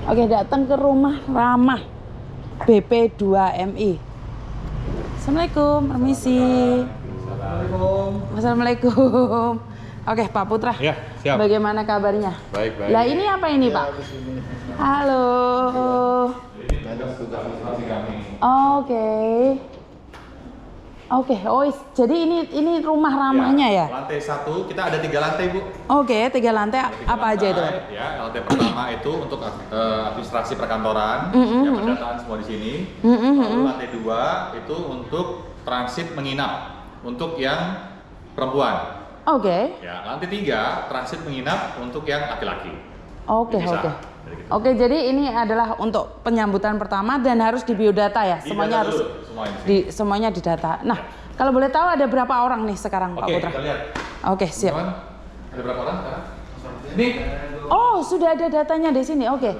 Oke, datang ke rumah ramah BP2MI. Assalamualaikum, permisi. Assalamualaikum. Oke, Pak Putra. Ya, siap. Bagaimana kabarnya? Baik, baik. Lah ini apa ini, Pak? Halo. Oke. Oke, oh jadi ini rumah ramahnya ya? Lantai 1, kita ada 3 lantai, Bu. Oke, 3 lantai apa aja itu? Ya, lantai pertama itu untuk administrasi perkantoran, ya pendataan semua di sini. Lalu lantai 2 itu untuk transit menginap untuk yang perempuan. Oke. Ya, lantai 3 transit menginap untuk yang laki-laki. Oke. Oke, jadi ini adalah untuk penyambutan pertama dan harus di biodata ya? Semuanya harus semuanya didata. Nah, kalau boleh tahu ada berapa orang nih sekarang, Pak Putra? Oke, kita lihat. Oke, siap. Ada berapa orang sekarang? Ini. Oh, sudah ada datanya di sini. Oke.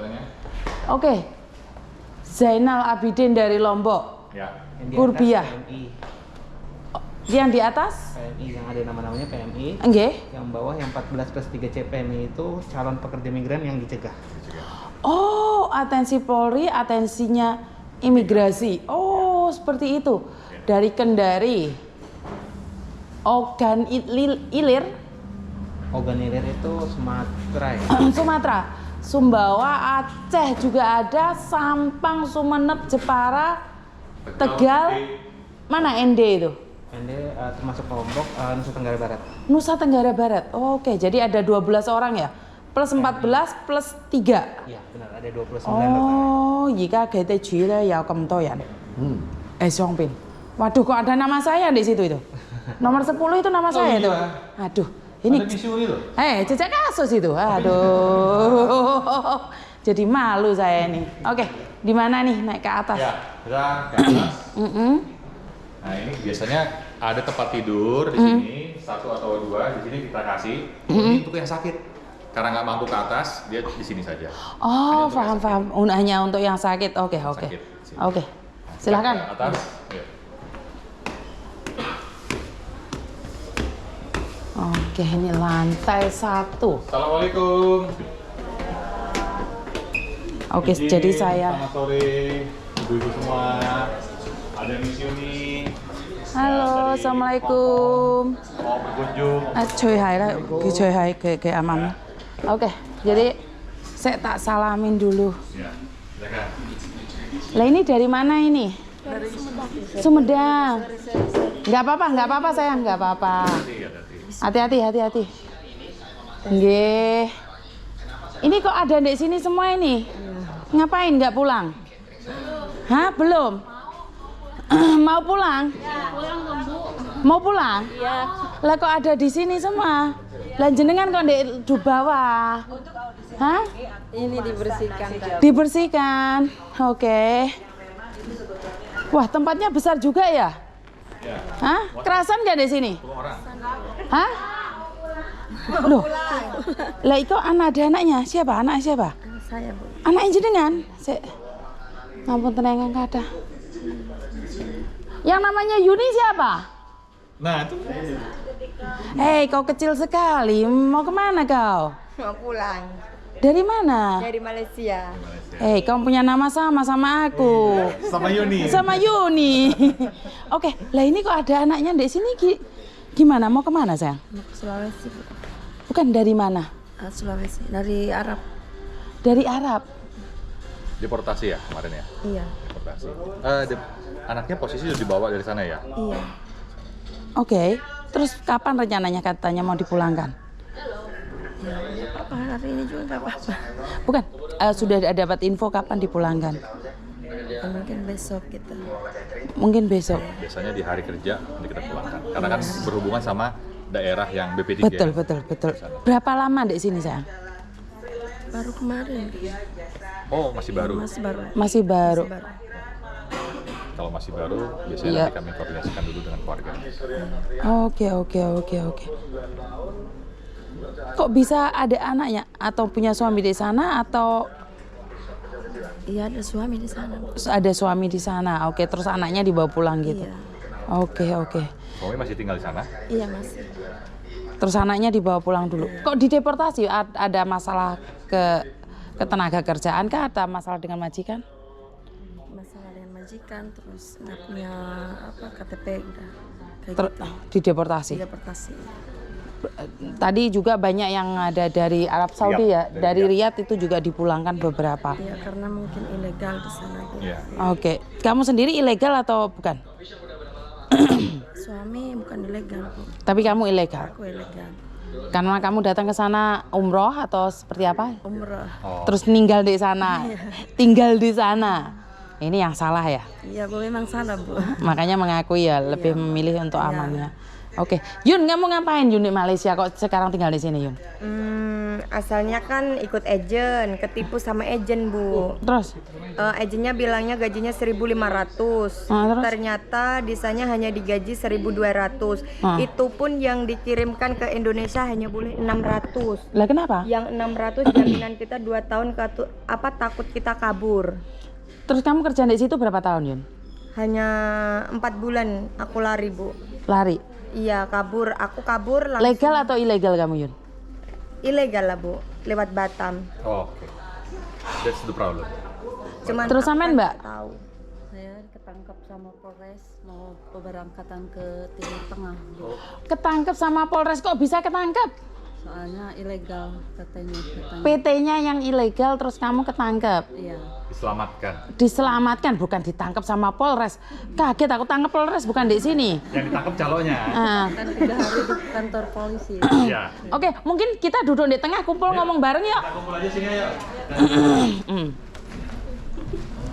Oke. Zainal Abidin dari Lombok. Ya. Kurbiah. Yang di atas? PMI yang ada nama-namanya PMI. Nggih. Yang bawah yang 14+3C PMI itu calon pekerja migran yang dicegah. Oh, atensi Polri, atensinya imigrasi. Oh, seperti itu. Dari Kendari. Ogan Ilir. Ogan Ilir itu Sumatera ya. Sumatera. Sumbawa, Aceh juga ada, Sampang, Sumeneb, Jepara, Tegal. Mana ND itu? ND termasuk Lombok, Nusa Tenggara Barat. Nusa Tenggara Barat. Oh, oke, jadi ada 12 orang ya? Plus 14 plus 3. Iya, benar, ada 29 total. Oh, jika GTG ya kamu tahu ya. Songpin. Waduh, kok ada nama saya di situ itu? Nomor 10 itu nama saya itu. Aduh, ini. Ada misuri loh. Cecek kasus itu. Aduh. Jadi malu saya ini. Oke, di mana nih naik ke atas? Ya, kita ke atas. Nah, ini biasanya ada tempat tidur di sini, 1 atau 2 di sini kita kasih. Ini untuk yang sakit. Karena nggak mampu ke atas, dia di sini saja. Oh, paham. Hanya untuk yang sakit. Oke. Oke. Silakan. Ke atas. Yuk. Oke, ini lantai 1. Assalamualaikum. Oke, jadi saya. Selamat sore, ibu-ibu semua. Ada Miss Yuni. Halo, assalamualaikum. Mau berkunjung. Cuy hai lah, cuy hai ke amam. Oke, jadi saya tak salamin dulu. Ya, silakan. Lah ini dari mana ini? Dari Sumedang. Nggak apa-apa sayang, nggak apa-apa. Hati-hati. Nggih. Ini kok ada di sini semua ini? Ngapain nggak pulang? Hah, belum? Mau pulang? Ya, pulang dong, Bu. Mau pulang? Iya. Lah kok ada di sini semua? Lah jenengan kok di bawah? Hah? Ini dibersihkan tadi. Dibersihkan. Oke. Wah, tempatnya besar juga ya? Ya. Hah? Kerasan nggak di sini? 10 orang. Hah? Loh. Lah itu ada anaknya. Siapa? Anak siapa? Saya, Bu. Anaknya jenengan? Ngampun tenangan kata. Yang namanya Yuni siapa? Nah, itu. Kau kecil sekali. Mau kemana kau? Mau pulang Dari mana? dari Malaysia. Kau punya nama sama aku. Sama Yuni. Sama Yuni. Oke, lah ini kok ada anaknya di sini gimana? Mau kemana sayang? Mau ke Sulawesi, Bu. Bukan dari mana? Sulawesi, dari Arab. Dari Arab. Deportasi ya kemarin ya? Iya. Deportasi. Anaknya posisi sudah dibawa dari sana ya? Iya. Oke. Terus kapan rencananya katanya mau dipulangkan? Ya, nggak apa-apa. Hari ini juga nggak apa-apa. Bukan, sudah dapat info kapan dipulangkan? Mungkin besok gitu. Mungkin besok. Biasanya di hari kerja nanti kita pulangkan. Karena kan berhubungan sama daerah yang BP3. Betul. Berapa lama di sini sayang? Baru kemarin. Oh, masih baru. Masih baru. Kalau masih baru, biasanya Iya. nanti kami koordinasikan dulu dengan keluarga. Oke. Kok bisa ada anaknya? Atau punya suami di sana atau Iya, ada suami di sana, Bu. ada suami di sana? Oke, terus anaknya dibawa pulang gitu. Iya. Oke. Suami masih tinggal di sana? Iya, masih. Terus anaknya dibawa pulang dulu. Kok dideportasi? Ada masalah ketenaga kerjaan kah, ada masalah dengan majikan? Masalah dengan majikan, terus nggak punya KTP udah kayak gitu. Dideportasi. Deportasi. Tadi juga banyak yang ada dari Arab Saudi ya, dari Riyadh itu juga dipulangkan beberapa. Iya, karena mungkin ilegal di sana. Iya. Oke, kamu sendiri ilegal atau bukan? Suami bukan ilegal, Bu. Tapi kamu ilegal. Aku ilegal. Karena kamu datang ke sana umroh atau seperti apa? Umrah. Terus meninggal di sana, tinggal di sana. Ini yang salah ya. Iya, Bu, memang salah, Bu. Makanya mengakui ya, lebih memilih untuk amannya. Oke, Yun, kamu ngapain Yun di Malaysia kok sekarang tinggal di sini Yun? Asalnya kan ikut agen, ketipu sama agen, Bu. Terus? Agennya bilangnya gajinya 1.500. Terus? Ternyata disanya hanya digaji 1.200. Itu pun yang dikirimkan ke Indonesia hanya boleh 600. Lah kenapa? Yang 600 jaminan kita 2 tahun takut kita kabur. Terus kamu kerja di situ berapa tahun Yun? Hanya 4 bulan aku lari, Bu. Lari? Iya, kabur. Aku kabur langsung. Legal atau ilegal kamu Yun? Ilegal lah, Bu. Lewat Batam. Oke. That's the problem. Cuman Terus aku sampean, kan Mbak? nggak tahu. Saya ketangkap sama Polres mau keberangkatan ke Timur Tengah, Bu. Ketangkep sama Polres, kok bisa ketangkep? Soalnya ilegal katanya. PT-nya yang ilegal terus kamu ketangkep. Iya. Diselamatkan. Diselamatkan, bukan ditangkap sama Polres. Kaget aku, tangkap Polres bukan di sini. Yang ditangkap calonnya. Kan 3 hari di kantor polisi. Iya. Oke, mungkin kita duduk di tengah kumpul ngomong bareng yuk. Kita kumpul aja sini ayo.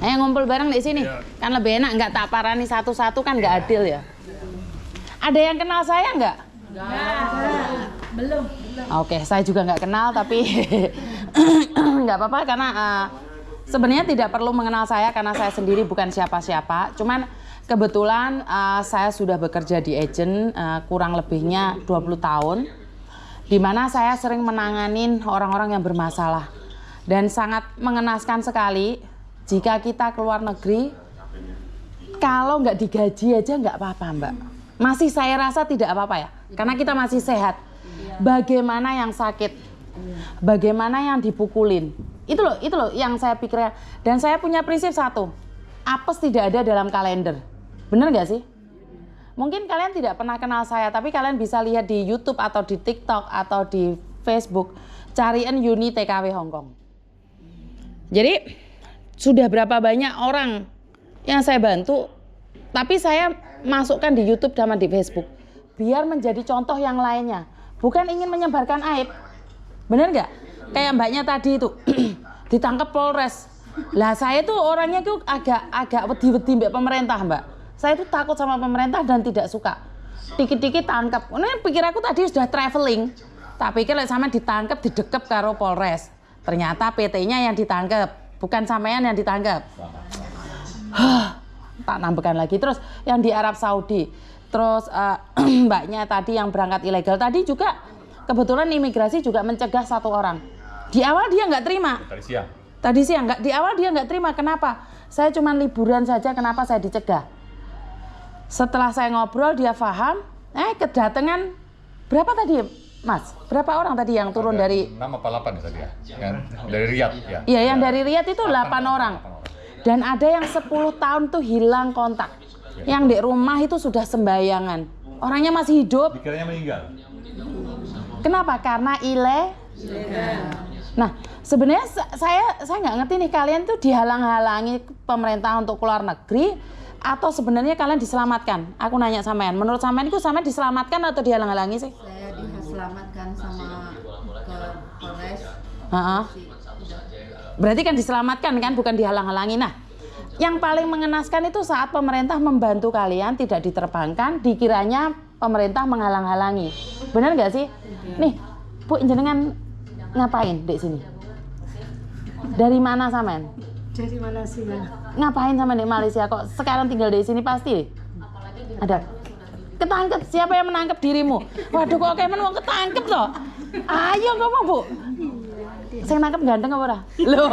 Ayo ngumpul bareng di sini. Kan lebih enak, nggak tak parani satu-satu kan nggak adil ya. Ada yang kenal saya nggak? Belum. Oke, saya juga nggak kenal tapi nggak apa-apa karena sebenarnya tidak perlu mengenal saya karena saya sendiri bukan siapa-siapa. Cuman kebetulan saya sudah bekerja di agen kurang lebihnya 20 tahun. Di mana saya sering menanganin orang-orang yang bermasalah. Dan sangat mengenaskan sekali jika kita keluar negeri kalau nggak digaji aja nggak apa-apa, Mbak. Masih saya rasa tidak apa-apa ya, karena kita masih sehat. Bagaimana yang sakit? Bagaimana yang dipukulin? Itu loh yang saya pikirnya. Dan saya punya prinsip satu, apes tidak ada dalam kalender. Bener nggak sih? Mungkin kalian tidak pernah kenal saya, tapi kalian bisa lihat di YouTube atau di TikTok atau di Facebook, cariin Yuni TKW Hongkong. Jadi sudah berapa banyak orang yang saya bantu, tapi saya masukkan di YouTube sama di Facebook biar menjadi contoh yang lainnya, bukan ingin menyebarkan aib. Bener nggak? Kayak mbaknya tadi itu ditangkap Polres. Lah saya tuh orangnya tuh agak wedi-wedi mbak pemerintah, Mbak. Saya tuh takut sama pemerintah dan tidak suka. Dikit-dikit tangkap. Ini pikir aku tadi sudah traveling. Tak pikir sama ditangkap didekep karo Polres. Ternyata PT-nya yang ditangkap, bukan sampean yang ditangkap. Tak nambahkan lagi. Terus yang di Arab Saudi, terus mbaknya tadi yang berangkat ilegal tadi juga kebetulan imigrasi juga mencegah 1 orang. Di awal dia nggak terima. Tadi siang nggak, di awal dia nggak terima. Kenapa? Saya cuma liburan saja. Kenapa saya dicegah? Setelah saya ngobrol dia paham. Kedatangan berapa tadi, Mas? Berapa orang tadi yang turun dari 6 apa 8 ya tadi ya? Dari Riyadh ya. Iya, yang dari Riyadh itu 8 orang. Dan ada yang 10 tahun tuh hilang kontak. Yang di rumah itu sudah sembayangan. Orangnya masih hidup. Dikiranya meninggal. Kenapa? Karena ilegal. Nah, sebenarnya saya nggak ngerti nih, kalian tuh dihalang-halangi pemerintah untuk keluar negeri atau sebenarnya kalian diselamatkan? Aku nanya sampean, menurut sampean itu sampean diselamatkan atau dihalang-halangi sih? Saya diselamatkan sama ke Polres. Berarti kan diselamatkan kan, bukan dihalang-halangi. Nah, yang paling mengenaskan itu saat pemerintah membantu kalian tidak diterbangkan, dikiranya pemerintah menghalang-halangi. Benar nggak sih? Nih, Bu, jenengan ngapain di sini? Dari mana sampean? Dari Malaysia. Ngapain sama di Malaysia kok sekarang tinggal di sini pasti? Ada ketangkep, siapa yang menangkap dirimu? Waduh, kok kayak mau ketangkep loh. Ayo ngomong, Bu. Saya nangkep ganteng apa ora? Loh.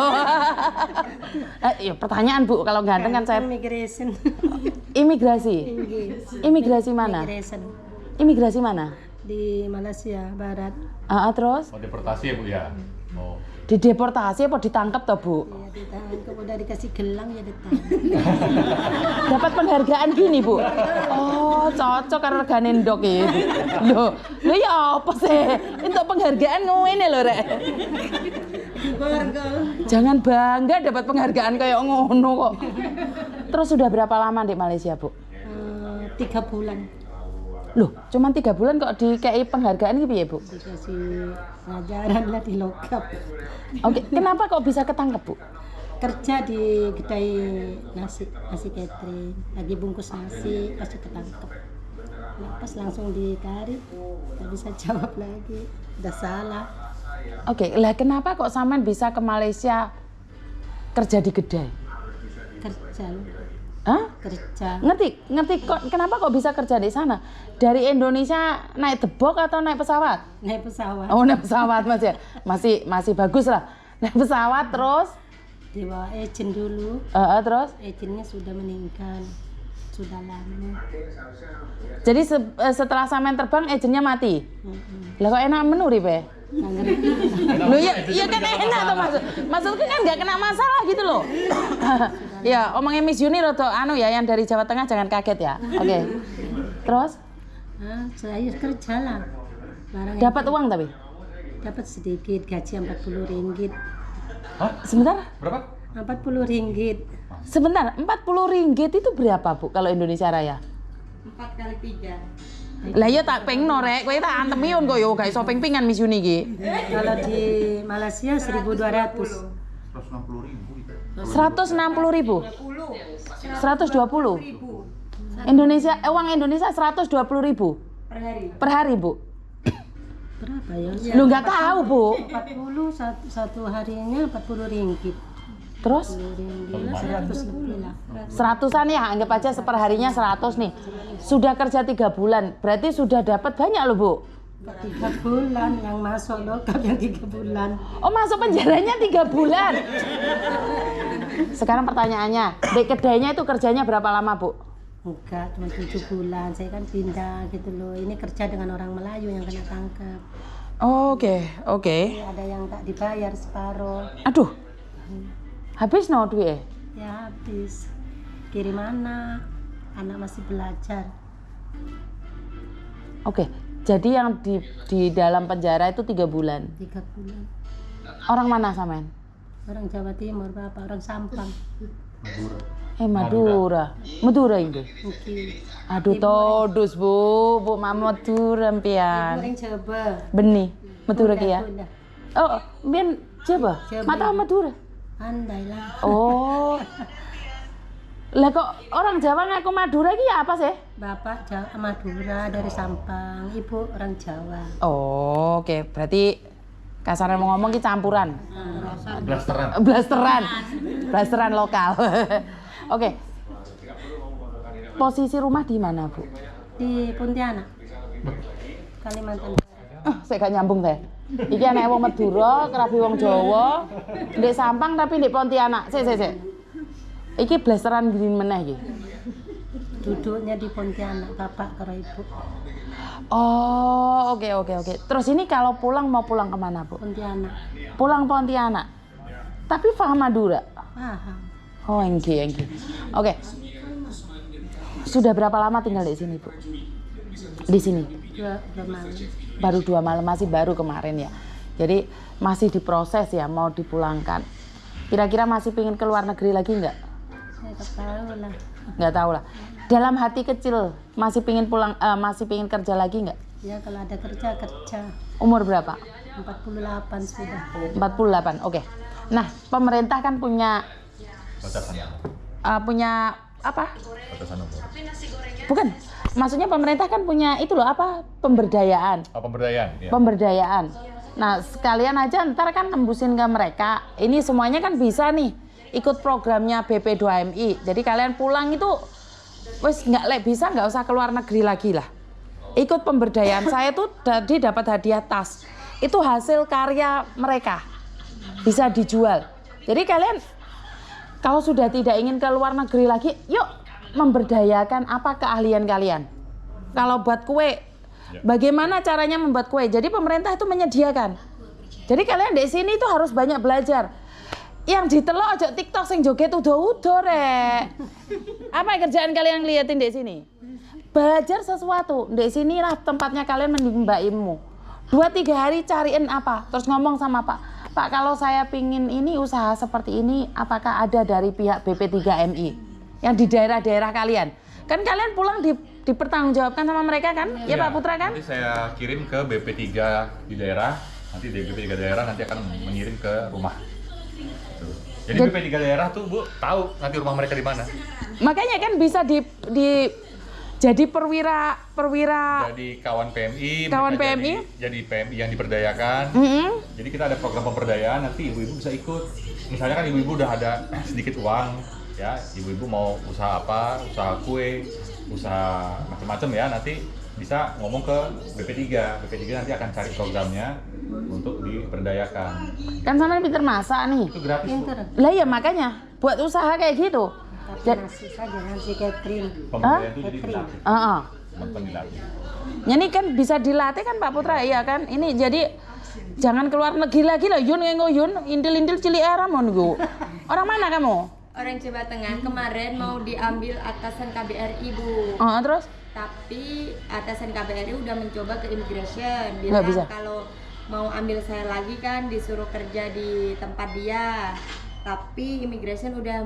Ya pertanyaan, Bu, kalau ganteng kan saya Immigration. imigrasi. Imigrasi mana? Imigrasi mana? Di Malaysia Barat. Terus? Deportasi ya Bu ya. Dideportasi apa ditangkap toh, Bu? Ya ditangkap, udah dikasih gelang ya ditangkap. Dapat penghargaan gini, Bu. Oh, cocok karo regane ndok iki. Lho ya apa sih? Entuk penghargaan ngene lho, Rek. Jangan bangga dapat penghargaan kayak ngono kok. Terus sudah berapa lama di Malaysia, Bu? 3 bulan Loh, cuman 3 bulan kok dikei penghargaan gitu ya, Bu? dikasih pelajaran lah di lokap. Oke, kenapa kok bisa ketangkep, Bu? Kerja di kedai nasi catering, lagi bungkus nasi pas ketangkep. Pas langsung ditarik, nggak bisa jawab lagi, udah salah. Oke, lah kenapa kok sampean bisa ke Malaysia kerja di kedai? Kerja, Hah? kerja. Ngerti kok kenapa kok bisa kerja di sana? Dari Indonesia naik debok atau naik pesawat? Naik pesawat. Oh, naik pesawat Mas ya. Masih bagus lah. Naik pesawat terus Dibawa agent dulu, terus agentnya sudah meninggal, sudah lama. jadi setelah sampean terbang agennya mati. Lah kok enak menuri, Pe? Nggak ngerti. Loh ya kan enak tuh maksudku kan nggak kena masalah gitu loh. Ya omongnya Miss Yuni loh tuh ya yang dari Jawa Tengah jangan kaget ya. Oke. Terus Saya kerja lah. Barang dapat uang tapi dapat sedikit, gaji 40 ringgit. Hah? sebentar 40 ringgit. sebentar 40 ringgit itu berapa, Bu, kalau Indonesia Raya? 4 kali 3. Lah ya tak pengno rek, kowe tak antemiun kok yo gak iso ping-pingan Miss Yuni iki. Kalau di Malaysia 1.200. 160.000. 120. Indonesia uang Indonesia 120.000 per hari, Bu. Berapa ya? Lu nggak tahu, Bu. 40 satu harinya 40 ringgit. Terus 100 lebih lah. 100-an ya, anggap aja seperharinya 100 nih. Sudah kerja 3 bulan, berarti sudah dapat banyak loh, Bu. 3 bulan yang masuk lokap yang 3 bulan. Oh, masuk penjaranya 3 bulan. Sekarang pertanyaannya, di kedainya itu kerjanya berapa lama, Bu? Enggak, cuma 7 bulan. Saya kan pindah gitu loh. Ini kerja dengan orang Melayu yang kena tangkap. Oke. Ada yang tak dibayar separuh. Aduh. Habis no duit. Ya habis. Kirim anak masih belajar. Oke. Jadi yang di dalam penjara itu 3 bulan. 3 bulan. Orang mana samen? Orang Jawa Timur, Bapak, orang Sampang. Madura itu. Mungkin. Aduh todus, Bu Madura pian. Orang Jawa. Beni, Madura ki ya. Udah. Oh, bian Jawa. Mata Madura. Andai lah. Oh. Lah kok orang Jawa ngaku Madura ki apa sih? Bapak Jawa Madura dari Sampang, Ibu orang Jawa. Oh, oke. Berarti kasarnya mau ngomong ki campuran. Blasteran lokal. Oke. Posisi rumah di mana, Bu? Di Pontianak, Kalimantan Barat. Saya gak nyambung teh. Iki anak wong Madura, kerabi wong Jawa, ndek Sampang tapi ndek Pontianak. Sik. Iki blasteran gini meneh iki. Duduknya di Pontianak, Bapak karo Ibu. Oh, oke. Terus ini kalau mau pulang kemana, Bu? Pontianak. Pulang Pontianak. Tapi paham Madura? Paham. Oh, enggi. Oke. Sudah berapa lama tinggal di sini, Bu? Di sini? 2 malam. Baru 2 malam, masih baru kemarin ya. Jadi masih diproses ya, mau dipulangkan. Kira-kira masih pingin ke luar negeri lagi nggak? Saya tak tahu lah. Nggak tahu lah. Dalam hati kecil masih pingin pulang, masih pingin kerja lagi nggak? Ya kalau ada kerja. Umur berapa? 48 sudah. 48. Oke. Nah, pemerintah kan punya apa? Bukan. Maksudnya pemerintah kan punya itu loh apa? Pemberdayaan. Oh, pemberdayaan. Ya. Pemberdayaan. Nah, sekalian aja ntar kan nembusin ke mereka. Ini semuanya kan bisa nih ikut programnya BP2MI. Jadi kalian pulang itu wes bisa nggak usah keluar negeri lagi lah. Ikut pemberdayaan. Saya tuh tadi dapat hadiah tas. Itu hasil karya mereka. Bisa dijual. Jadi kalian kalau sudah tidak ingin ke luar negeri lagi, yuk memberdayakan apa keahlian kalian. Kalau buat kue, bagaimana caranya membuat kue? Jadi pemerintah itu menyediakan. Jadi kalian di sini tuh harus banyak belajar. Yang ditelok aja TikTok sing joget udo-udo rek. Apa kerjaan kalian ngeliatin di sini? Belajar sesuatu. Di sinilah tempatnya kalian menimba ilmu. 2-3 hari cariin apa? Terus ngomong sama Pak, kalau saya pingin ini usaha seperti ini, apakah ada dari pihak BP3MI yang di daerah-daerah kalian? Kan kalian pulang dipertanggungjawabkan sama mereka kan? Ya Pak Putra kan? Nanti saya kirim ke BP3 di daerah. Nanti di BP3 daerah nanti akan mengirim ke rumah. Jadi BP3 daerah tuh Bu tahu nanti rumah mereka di mana. Makanya kan bisa jadi perwira Jadi kawan PMI, Kawan mereka PMI. jadi PMI yang diberdayakan. Jadi kita ada program pemberdayaan, nanti ibu-ibu bisa ikut. Misalnya kan ibu-ibu udah ada sedikit uang, ya ibu-ibu mau usaha apa, usaha kue, usaha macam-macam ya, nanti bisa ngomong ke BP3. BP3 nanti akan cari programnya untuk diberdayakan. Kan sama Peter masak nih. Itu gratis Bu. Lah ya makanya buat usaha kayak gitu. Tapi nasi saja, nasi catering. Pemberdayaan itu jadi dilatih. Teman-teman dilatih. Ini kan bisa dilatih kan Pak Putra, iya kan? Ini jadi jangan keluar negeri lagi lah, Yun indil-indil cilik era mon go. Orang mana kamu? Orang Jawa Tengah kemarin mau diambil atasan KBRI Bu. Terus? Tapi atasan KBRI udah mencoba ke immigration, Nggak bilang bisa. kalau mau ambil saya lagi kan disuruh kerja di tempat dia. Tapi immigration udah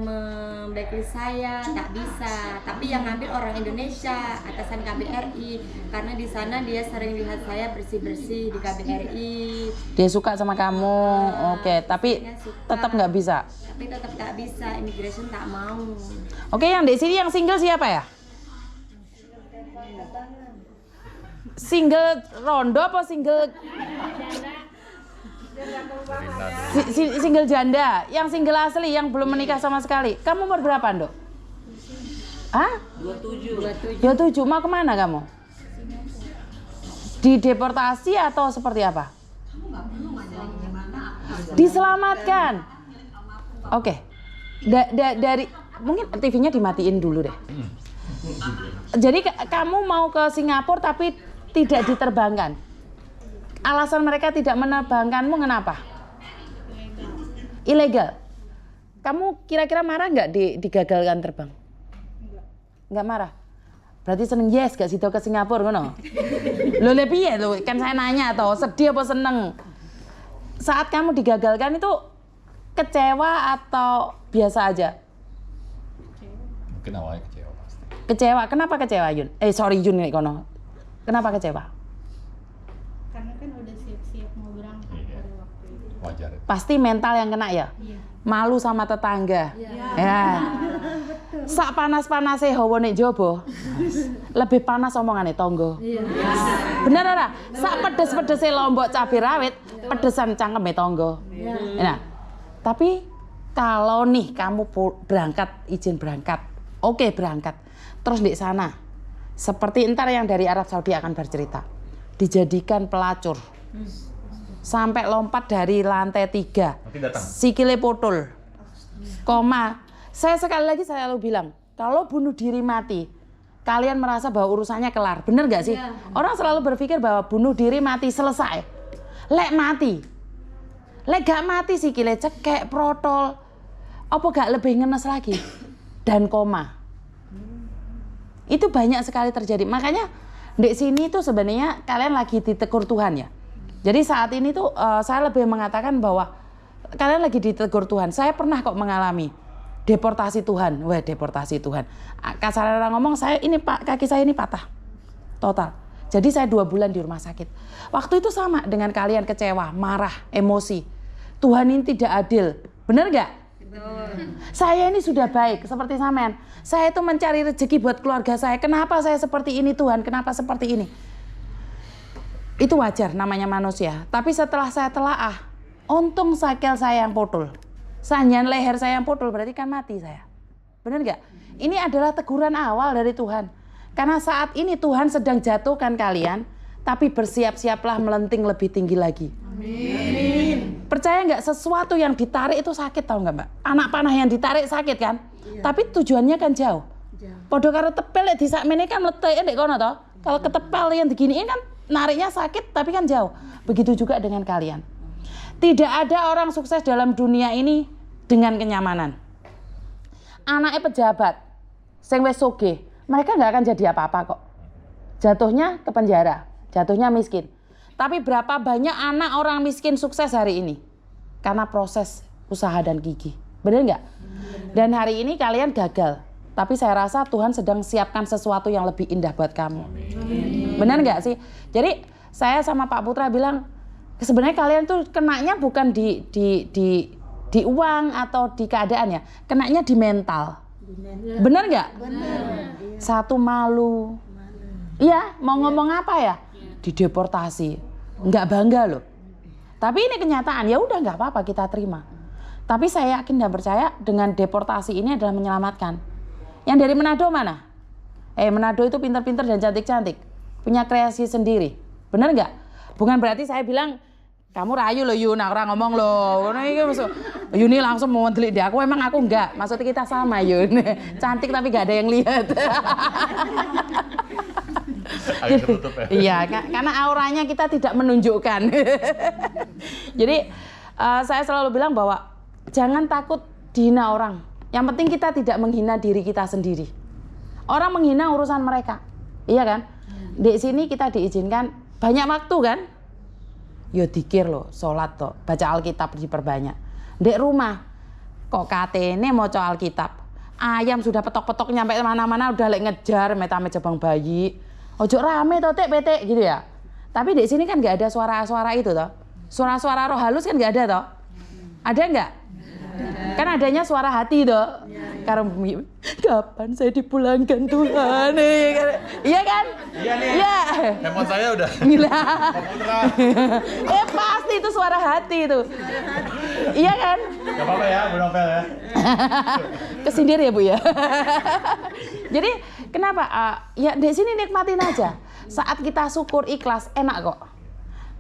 blacklist saya, tak bisa. Tapi yang ngambil orang Indonesia, atasan KBRI, karena di sana dia sering lihat saya bersih-bersih di KBRI. Dia suka sama kamu, oke. Tapi Dia suka. tetap nggak bisa. Tapi tetap tak bisa, immigration tak mau. Oke, yang di sini yang single siapa ya? Single rondo apa single single janda? Yang single asli yang belum menikah sama sekali. Kamu umur berapa, Ndok? Hah? 27. Mau kemana kamu? Dideportasi atau seperti apa? Diselamatkan. Oke. Dari mungkin TV-nya dimatiin dulu deh. Jadi kamu mau ke Singapura tapi tidak diterbangkan. Alasan mereka tidak menerbangkanmu kenapa? Ilegal. Kamu kira-kira marah nggak digagalkan terbang? Nggak marah. Berarti seneng yes gak sido ke Singapura ngono. Lo lebih ya lo kan saya nanya toh sedih apa seneng? Saat kamu digagalkan itu kecewa atau biasa aja? Mungkin awalnya kecewa pasti. Kecewa. Kenapa kecewa Yun? Yun nih kono. Kenapa kecewa? Karena kan udah siap-siap mau berangkat pada waktu itu. Wajar. Pasti mental yang kena ya? Malu sama tetangga. Ya. Sak panas-panase hawa nek jaba. Lebih panas omongane tangga. Bener ora? Sak pedes-pedese lombok cabai rawit, pedesan cangkeme tangga. Nah, tapi kalau nih kamu berangkat, izin berangkat. Oke, berangkat. Terus di sana seperti ntar yang dari Arab Saudi akan bercerita. Dijadikan pelacur. Sampai lompat dari lantai 3. Nanti datang. Sikile potul. Koma. Saya sekali lagi saya selalu bilang, kalau bunuh diri mati, kalian merasa bahwa urusannya kelar. Bener gak sih? Orang selalu berpikir bahwa bunuh diri mati selesai. Lek mati. Lek gak mati sikile cekek, protol. Apa gak lebih ngenes lagi? Dan koma. Itu banyak sekali terjadi. Makanya di sini tuh sebenarnya kalian lagi ditegur Tuhan ya. Jadi saat ini tuh saya lebih mengatakan bahwa kalian lagi ditegur Tuhan. Saya pernah kok mengalami deportasi Tuhan. Wah, deportasi Tuhan. Kasar orang ngomong, kaki saya ini patah. Total. Jadi saya 2 bulan di rumah sakit. Waktu itu sama dengan kalian, kecewa, marah, emosi. Tuhan ini tidak adil. Bener gak? Saya ini sudah baik, seperti sampean. Saya itu mencari rezeki buat keluarga saya. Kenapa saya seperti ini Tuhan? Kenapa seperti ini? Itu wajar, namanya manusia. Tapi setelah saya telaah, untung sakel saya yang potul. Sanjan leher saya yang potul, berarti kan mati saya. Bener gak? Ini adalah teguran awal dari Tuhan. Karena saat ini Tuhan sedang jatuhkan kalian, tapi bersiap-siaplah melenting lebih tinggi lagi. Amin. Percaya nggak, sesuatu yang ditarik itu sakit, tahu nggak Mbak? Anak panah yang ditarik sakit kan? Iya. Tapi tujuannya kan jauh. Podo karo tepel di sak mene kan mleteke ndek kono to. Kalau ketepel yang diginiin kan nariknya sakit tapi kan jauh. Begitu juga dengan kalian. Tidak ada orang sukses dalam dunia ini dengan kenyamanan. Anaknya pejabat, sing wis sugih, mereka nggak akan jadi apa-apa kok. Jatuhnya ke penjara, jatuhnya miskin. Tapi berapa banyak anak orang miskin sukses hari ini? Karena proses usaha dan gigih. Benar nggak? Dan hari ini kalian gagal. Tapi saya rasa Tuhan sedang siapkan sesuatu yang lebih indah buat kamu. Benar nggak sih? Jadi saya sama Pak Putra bilang, sebenarnya kalian tuh kenanya bukan di uang atau di keadaan ya, kenanya di mental. Bener nggak? Satu malu. Iya, mau ngomong apa ya? Dideportasi. Nggak bangga loh. Tapi ini kenyataan, ya udah nggak apa-apa kita terima. Tapi saya yakin dan percaya dengan deportasi ini adalah menyelamatkan. Yang dari Manado mana? Manado itu pintar-pintar dan cantik-cantik. Punya kreasi sendiri. Bener nggak? Bukan berarti saya bilang kamu rayu loh Yun, orang ngomong loh. Yuni langsung mau telik dia. Aku emang aku enggak. Maksudnya kita sama Yun. Cantik tapi gak ada yang lihat. Agak tertutup ya. Iya, karena auranya kita tidak menunjukkan. Jadi saya selalu bilang bahwa jangan takut dihina orang. Yang penting kita tidak menghina diri kita sendiri. Orang menghina urusan mereka. Iya kan? Di sini kita diizinkan banyak waktu kan? Yo dikir loh, sholat toh, baca Alkitab diperbanyak. Di rumah, kok katene maca Alkitab. Ayam sudah petok-petok nyampe mana-mana udah lek ngejar metame jabang bayi. Ojo rame toh petek gitu ya. Tapi di sini kan nggak ada suara-suara itu toh. Suara-suara roh halus kan nggak ada toh. Ada nggak? Kan adanya suara hati toh. Karena kapan saya dipulangkan Tuhan? Iya kan? Iya nih. Iya. Handphone saya udah. Gila. Pasti itu suara hati itu. Iya kan? Gak apa-apa ya, Bu Novel ya. Kesindir ya Bu ya. Jadi kenapa? Ya di sini nikmatin aja. Saat kita syukur ikhlas enak kok.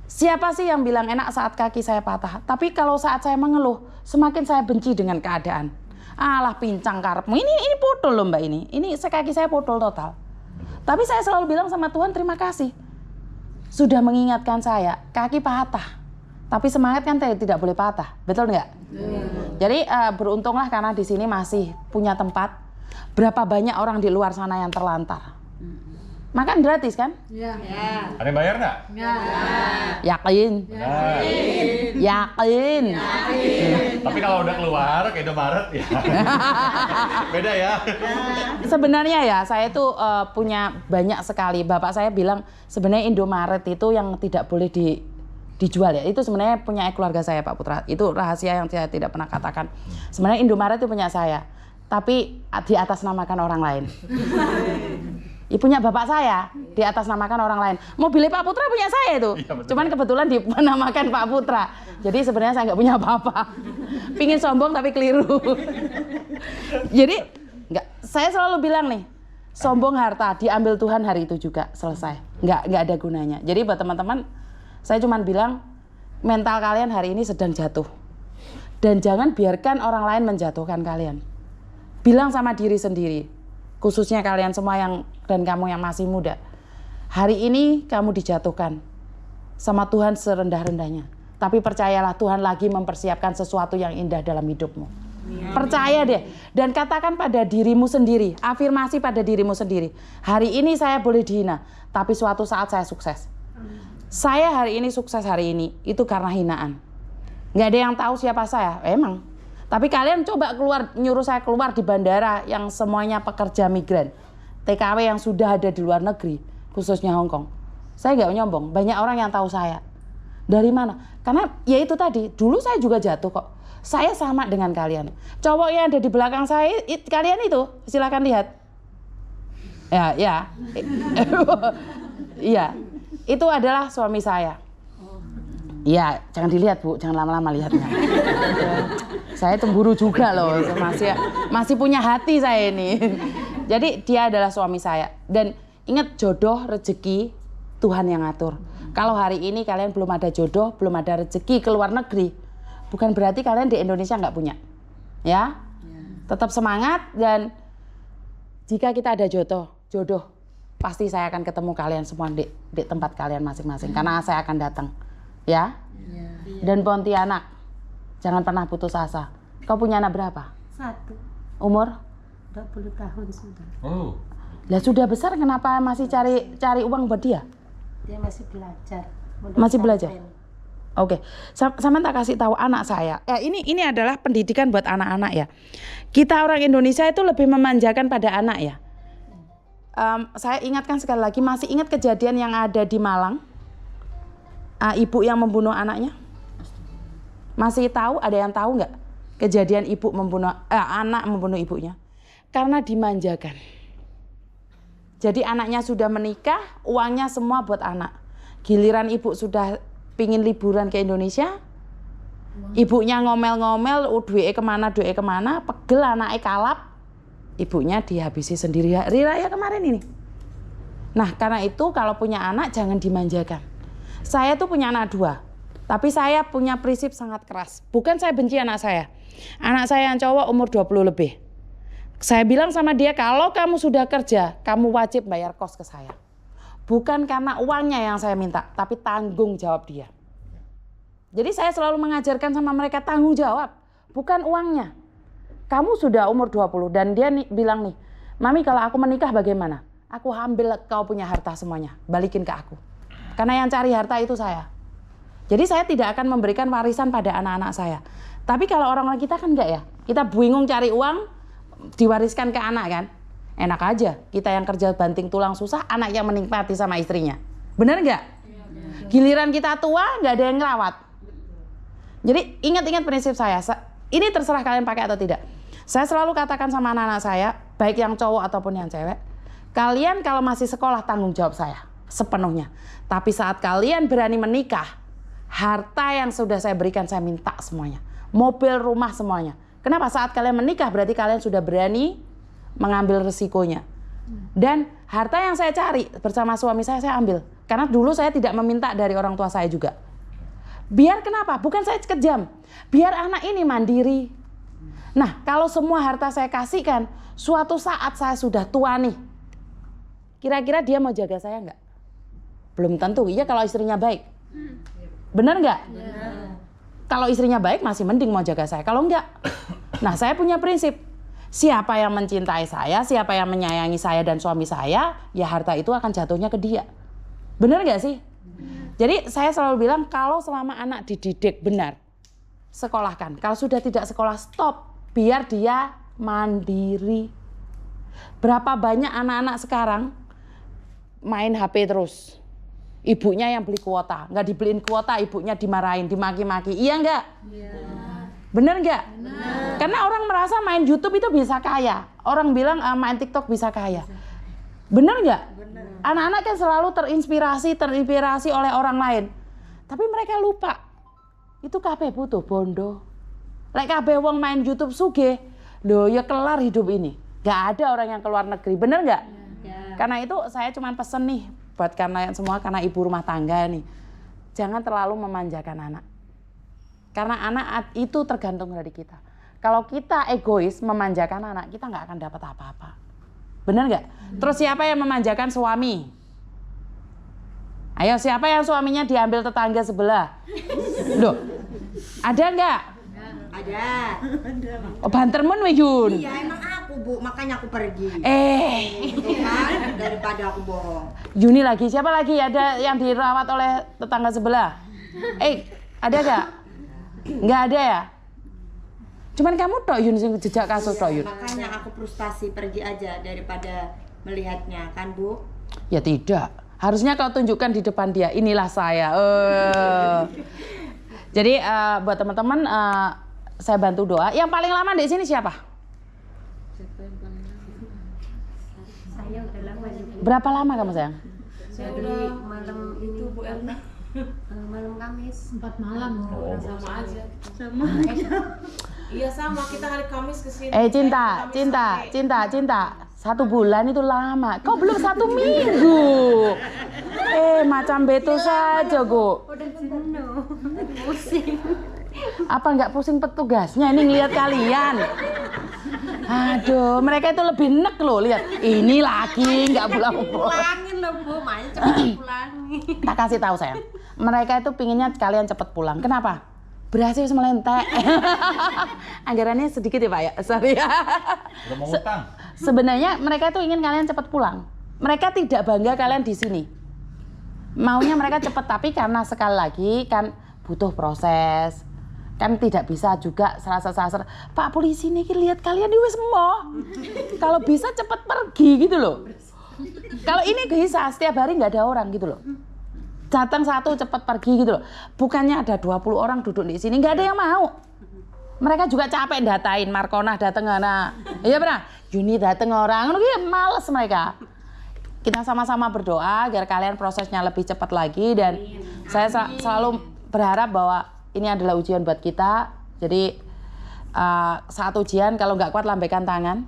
Siapa sih yang bilang enak saat kaki saya patah? Tapi kalau saat saya mengeluh, semakin saya benci dengan keadaan. Alah pincang karepmu. Ini potol loh Mbak ini. Ini kaki saya potol total. Tapi saya selalu bilang sama Tuhan terima kasih. Sudah mengingatkan saya, kaki patah. Tapi semangat kan tidak boleh patah. Betul nggak? Jadi beruntunglah karena di sini masih punya tempat. Berapa banyak orang di luar sana yang terlantar. Makan gratis kan? Iya. Ada yang bayar nggak? Yakin? Yakin? Tapi kalau udah keluar ke Indomaret ya beda ya. Sebenarnya ya saya tuh punya banyak sekali. Bapak saya bilang sebenarnya Indomaret itu yang tidak boleh dijual ya. Itu sebenarnya punya keluarga saya Pak Putra. Itu rahasia yang saya tidak pernah katakan. Sebenarnya Indomaret itu punya saya. Tapi di atas namakan orang lain. Punya bapak saya di atas namakan orang lain. Mobilnya Pak Putra punya saya itu. Iya, cuman kebetulan dinamakan Pak Putra. Jadi sebenarnya saya nggak punya apa-apa. Pingin sombong tapi keliru. Jadi saya selalu bilang nih, sombong harta diambil Tuhan hari itu juga selesai. Nggak ada gunanya. Jadi buat teman-teman, saya cuman bilang mental kalian hari ini sedang jatuh. Dan jangan biarkan orang lain menjatuhkan kalian. Bilang sama diri sendiri, khususnya kalian semua dan kamu yang masih muda. Hari ini kamu dijatuhkan sama Tuhan serendah-rendahnya. Tapi percayalah Tuhan lagi mempersiapkan sesuatu yang indah dalam hidupmu. Percaya deh. Dan katakan pada dirimu sendiri, afirmasi pada dirimu sendiri. Hari ini saya boleh dihina, tapi suatu saat saya sukses. Saya hari ini sukses hari ini, itu karena hinaan. Nggak ada yang tahu siapa saya, emang. Tapi kalian coba nyuruh saya keluar di bandara yang semuanya pekerja migran. TKW yang sudah ada di luar negeri, khususnya Hong Kong. Saya nggak nyombong, banyak orang yang tahu saya. Dari mana? Karena ya itu tadi, dulu saya juga jatuh kok. Saya sama dengan kalian. Cowok yang ada di belakang saya, kalian itu, silakan lihat. Ya. Iya, itu adalah suami saya. Iya, jangan dilihat Bu, jangan lama-lama lihatnya. Saya cemburu juga loh, masih punya hati saya ini. Jadi dia adalah suami saya. Dan ingat jodoh, rezeki, Tuhan yang ngatur. Kalau hari ini kalian belum ada jodoh, belum ada rezeki ke luar negeri, bukan berarti kalian di Indonesia nggak punya. Ya, tetap semangat dan jika kita ada jodoh, pasti saya akan ketemu kalian semua di tempat kalian masing-masing. Karena saya akan datang. Ya. Dan Pontianak, jangan pernah putus asa. Kau punya anak berapa? 1, Umur? 20 tahun sudah. Oh. Lah sudah besar, kenapa masih cari uang buat dia? Dia masih belajar. Masih belajar? Oke, sama tak kasih tahu anak saya. Ini adalah pendidikan buat anak-anak ya. Kita orang Indonesia itu lebih memanjakan pada anak ya. Saya ingatkan sekali lagi, masih ingat kejadian yang ada di Malang, ibu yang membunuh anaknya? Masih tahu? Ada yang tahu nggak kejadian ibu anak membunuh ibunya? Karena dimanjakan. Jadi anaknya sudah menikah, uangnya semua buat anak. Giliran ibu sudah pingin liburan ke Indonesia, ibunya ngomel-ngomel, duwe kemana, pegel anaknya kalap, ibunya dihabisi sendiri hari raya kemarin ini. Nah karena itu kalau punya anak jangan dimanjakan. Saya tuh punya anak 2. Tapi saya punya prinsip sangat keras. Bukan saya benci anak saya. Anak saya yang cowok umur 20 lebih. Saya bilang sama dia, kalau kamu sudah kerja, kamu wajib bayar kos ke saya. Bukan karena uangnya yang saya minta, tapi tanggung jawab dia. Jadi saya selalu mengajarkan sama mereka tanggung jawab, bukan uangnya. Kamu sudah umur 20 dan dia bilang nih, Mami kalau aku menikah bagaimana? Aku ambil kau punya harta semuanya, balikin ke aku. Karena yang cari harta itu saya. Jadi saya tidak akan memberikan warisan pada anak-anak saya. Tapi kalau orang-orang kita kan enggak ya. Kita bingung cari uang, diwariskan ke anak kan. Enak aja, kita yang kerja banting tulang susah, anak yang menikmati sama istrinya. Bener enggak? Giliran kita tua, enggak ada yang ngerawat. Jadi ingat-ingat prinsip saya. Ini terserah kalian pakai atau tidak. Saya selalu katakan sama anak-anak saya, baik yang cowok ataupun yang cewek, kalian kalau masih sekolah tanggung jawab saya sepenuhnya. Tapi saat kalian berani menikah, harta yang sudah saya berikan saya minta semuanya. Mobil, rumah, semuanya. Kenapa? Saat kalian menikah berarti kalian sudah berani mengambil resikonya. Dan harta yang saya cari bersama suami saya ambil. Karena dulu saya tidak meminta dari orang tua saya juga. Biar kenapa? Bukan saya kejam. Biar anak ini mandiri. Nah, kalau semua harta saya kasihkan, suatu saat saya sudah tua nih. Kira-kira dia mau jaga saya nggak? Belum tentu. Iya kalau istrinya baik. Benar nggak? Kalau istrinya baik masih mending mau jaga saya. Kalau enggak, nah saya punya prinsip. Siapa yang mencintai saya, siapa yang menyayangi saya dan suami saya, ya harta itu akan jatuhnya ke dia. Benar nggak sih? Jadi saya selalu bilang kalau selama anak dididik benar, sekolahkan. Kalau sudah tidak sekolah, stop. Biar dia mandiri. Berapa banyak anak-anak sekarang main HP terus. Ibunya yang beli kuota, nggak dibeliin kuota, ibunya dimarahin, dimaki-maki. Iya nggak? Iya. Bener nggak? Karena orang merasa main YouTube itu bisa kaya. Orang bilang main TikTok bisa kaya. Bener nggak? Anak-anak kan selalu terinspirasi oleh orang lain. Tapi mereka lupa. Itu kabeh butuh bondo. Lek kabeh wong main YouTube sugih, loh ya kelar hidup ini. Nggak ada orang yang keluar negeri. Bener nggak? Ya. Karena itu saya cuma pesen nih. Buat karena ibu rumah tangga nih, jangan terlalu memanjakan anak. Karena anak itu tergantung dari kita. Kalau kita egois memanjakan anak, kita nggak akan dapat apa-apa. Benar nggak? Terus siapa yang memanjakan suami? Ayo, siapa yang suaminya diambil tetangga sebelah? Loh, ada nggak? Ada. Oh, bantermen Yun. Iya, emang aku Bu, makanya aku pergi. Itu kan daripada aku bohong. Yuni lagi, siapa lagi? Ada yang dirawat oleh tetangga sebelah? Ada nggak? Nggak ada ya? Cuman kamu tok Yun sing jejak kasus tok Yun. Makanya aku frustasi pergi aja daripada melihatnya kan Bu? Ya tidak. Harusnya kau tunjukkan di depan dia. Inilah saya. Jadi buat teman-teman saya bantu doa. Yang paling lama di sini siapa? Saya udah lama di sini. Berapa lama kamu sayang? Saya dari malam itu Bu Erna. Malam Kamis. 4 malam. Sama aja. Sama aja. Iya sama, kita hari Kamis kesini. Cinta. 1 bulan itu lama. Kau belum 1 minggu. Macam betul saja, Go. Udah jenuh. Pusing. Apa nggak pusing petugasnya ini ngeliat kalian? Aduh, mereka itu lebih nek loh, lihat. Ini lagi nggak pulang-pulang. Pulangin loh Bu, makanya cepat pulangin. Tak kasih tahu sayang. mereka itu pinginnya kalian cepat pulang. Kenapa? Berhasil melentek. Anggarannya sedikit ya Pak ya, sorry ya. Udah mau utang. Sebenarnya mereka itu ingin kalian cepat pulang. Mereka tidak bangga kalian di sini. Maunya mereka cepat, tapi karena sekali lagi kan butuh proses. Kan tidak bisa juga serasa-serasa, Pak polisi nih lihat kalian di wis mo. Kalau bisa cepat pergi gitu loh. Kalau ini bisa setiap hari nggak ada orang gitu loh. Datang satu cepat pergi gitu loh. Bukannya ada 20 orang duduk di sini, nggak ada yang mau. Mereka juga capek datain, Markona dateng ana. Iya benar. Juni dateng orang, males mereka. Kita sama-sama berdoa agar kalian prosesnya lebih cepat lagi dan saya selalu berharap bahwa ini adalah ujian buat kita. Jadi saat ujian kalau nggak kuat lambaikan tangan.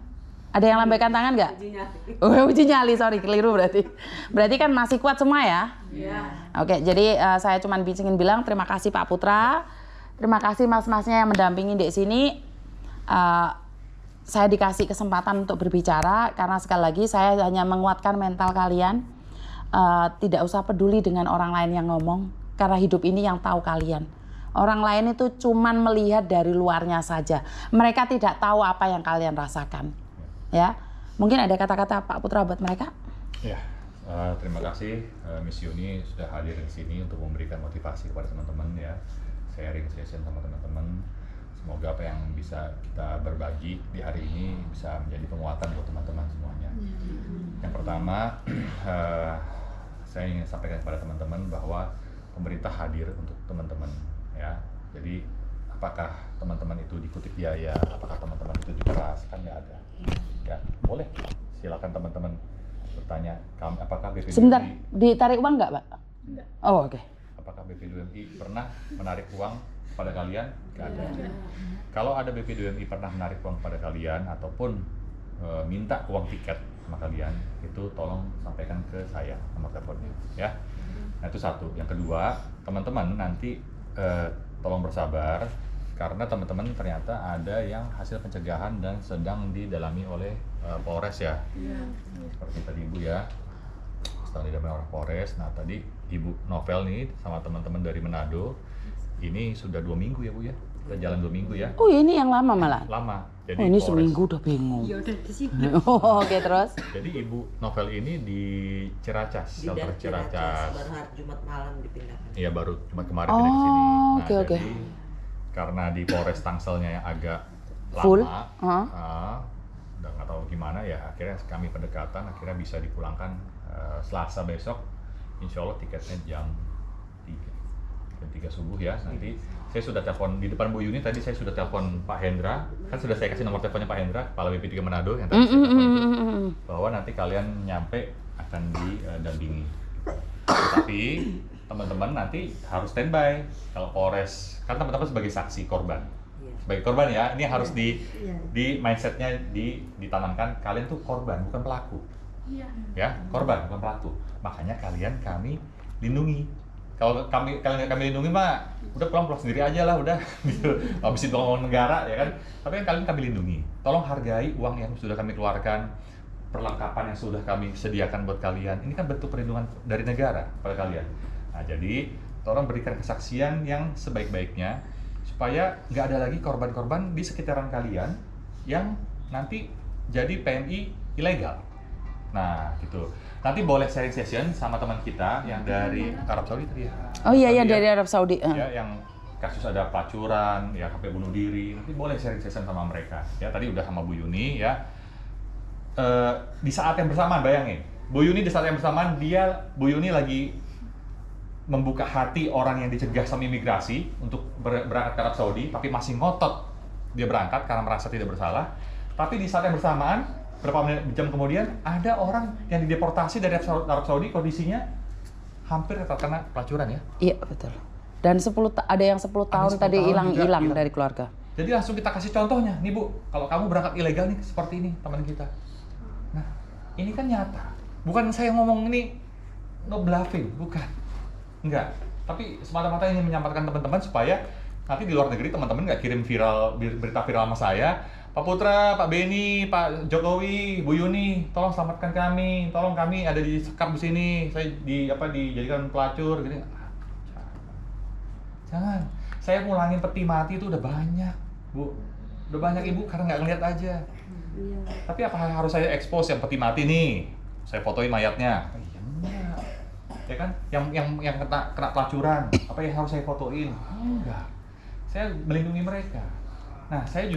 Ada yang lambaikan tangan nggak? Uji nyali, sorry keliru berarti. Berarti kan masih kuat semua ya? Iya. Oke, jadi saya cuma ingin bilang terima kasih Pak Putra. Terima kasih mas-masnya yang mendampingi di sini. Saya dikasih kesempatan untuk berbicara karena sekali lagi saya hanya menguatkan mental kalian. Tidak usah peduli dengan orang lain yang ngomong karena hidup ini yang tahu kalian. Orang lain itu cuman melihat dari luarnya saja. Mereka tidak tahu apa yang kalian rasakan. Ya, mungkin ada kata-kata Pak Putra buat mereka? Ya, terima kasih Miss Yuni sudah hadir di sini untuk memberikan motivasi kepada teman-teman ya, sharing session sama teman-teman. Semoga apa yang bisa kita berbagi di hari ini bisa menjadi penguatan buat teman-teman semuanya. Yang pertama, saya ingin sampaikan kepada teman-teman bahwa pemerintah hadir untuk teman-teman ya. Jadi apakah teman-teman itu dikutip biaya, apakah teman-teman itu diperas, kan nggak ada. Ya, boleh. Silakan teman-teman bertanya, apakah BPDUMI... Sebentar, ditarik uang nggak, Pak? Enggak. Oh, oke. Apakah BPDUMI pernah menarik uang kepada kalian? Nggak ada. Kalau ada BPDUMI pernah menarik uang kepada kalian ataupun minta uang tiket sama kalian, itu tolong sampaikan ke saya nomor teleponnya, ya. Nah, itu satu. Yang kedua, teman-teman nanti tolong bersabar. Karena teman-teman ternyata ada yang hasil pencegahan dan sedang didalami oleh Polres ya. Seperti tadi Ibu ya, sedang didalami oleh Polres. Nah tadi Ibu Novel nih sama teman-teman dari Manado, ini sudah 2 minggu ya Bu ya? Kita jalan 2 minggu ya? Oh ini yang lama malah? Lama. Jadi ini Polres, seminggu udah bingung. Ya udah di sini. Oke, terus? Jadi Ibu Novel ini di Ciracas, Di shelter Ciracas. baru hari Jumat malam dipindahkan. Iya baru Jumat kemarin pindah ke sini. Nah, oke. jadi karena di Polres Tangselnya yang agak Full? lama, udah nggak tahu gimana ya, akhirnya kami pendekatan, akhirnya bisa dipulangkan Selasa besok, insya Allah tiketnya jam 3 subuh ya. Nanti saya sudah telepon di depan Bu Yuni tadi, saya sudah telepon Pak Hendra, kan sudah saya kasih nomor teleponnya Pak Hendra, Kepala BP3 Manado yang tadi saya telepon itu, bahwa nanti kalian nyampe akan didampingi. Tapi teman-teman nanti harus standby kalau Polres, kan teman-teman sebagai saksi korban, sebagai korban ya, ini harus di mindsetnya ditanamkan, kalian tuh korban bukan pelaku, ya korban bukan pelaku, makanya kami lindungi. Kalau kalian lindungi mah udah pulang sendiri aja lah udah gitu, habis itu ngomong negara ya kan, tapi kan kami lindungi, tolong hargai uang yang sudah kami keluarkan, perlengkapan yang sudah kami sediakan buat kalian, ini kan bentuk perlindungan dari negara pada kalian. Nah jadi tolong berikan kesaksian yang sebaik-baiknya supaya nggak ada lagi korban-korban di sekitaran kalian yang nanti jadi PMI ilegal. Nah gitu. Nanti boleh sharing session sama teman kita yang dari Arab Saudi tadi ya. Oh iya dari Arab Saudi. Ya yang kasus ada pelacuran, ya sampai bunuh diri. Nanti boleh sharing session sama mereka. Ya tadi udah sama Bu Yuni ya. Di saat yang bersamaan bayangin, Bu Yuni di saat yang bersamaan Bu Yuni lagi membuka hati orang yang dicegah sama imigrasi untuk berangkat ke Arab Saudi, tapi masih ngotot dia berangkat karena merasa tidak bersalah. Tapi di saat yang bersamaan, berapa jam kemudian ada orang yang dideportasi dari Arab Saudi, kondisinya hampir terkena pelacuran ya. Iya betul. Dan ada yang 10 tahun tadi hilang dari keluarga. Jadi langsung kita kasih contohnya, nih Bu, kalau kamu berangkat ilegal nih seperti ini teman kita. Nah, ini kan nyata. Bukan saya ngomong ini no bluffing, bukan. Enggak, tapi semata-mata ingin menyampaikan teman-teman supaya nanti di luar negeri teman-teman nggak kirim berita viral sama saya, Pak Putra, Pak Beni, Pak Jokowi, Bu Yuni, tolong selamatkan kami, tolong kami ada disekap di sini, saya dijadikan pelacur, gini. Jangan. Saya ngulangin peti mati itu udah banyak, Bu. Udah banyak Ibu karena nggak ngeliat aja. Iya. Tapi apa harus saya expose yang peti mati nih? Saya fotoin mayatnya. Iya enggak. Ya kan? Yang kena pelacuran, apa yang harus saya fotoin? Enggak. Saya melindungi mereka. Nah, saya justru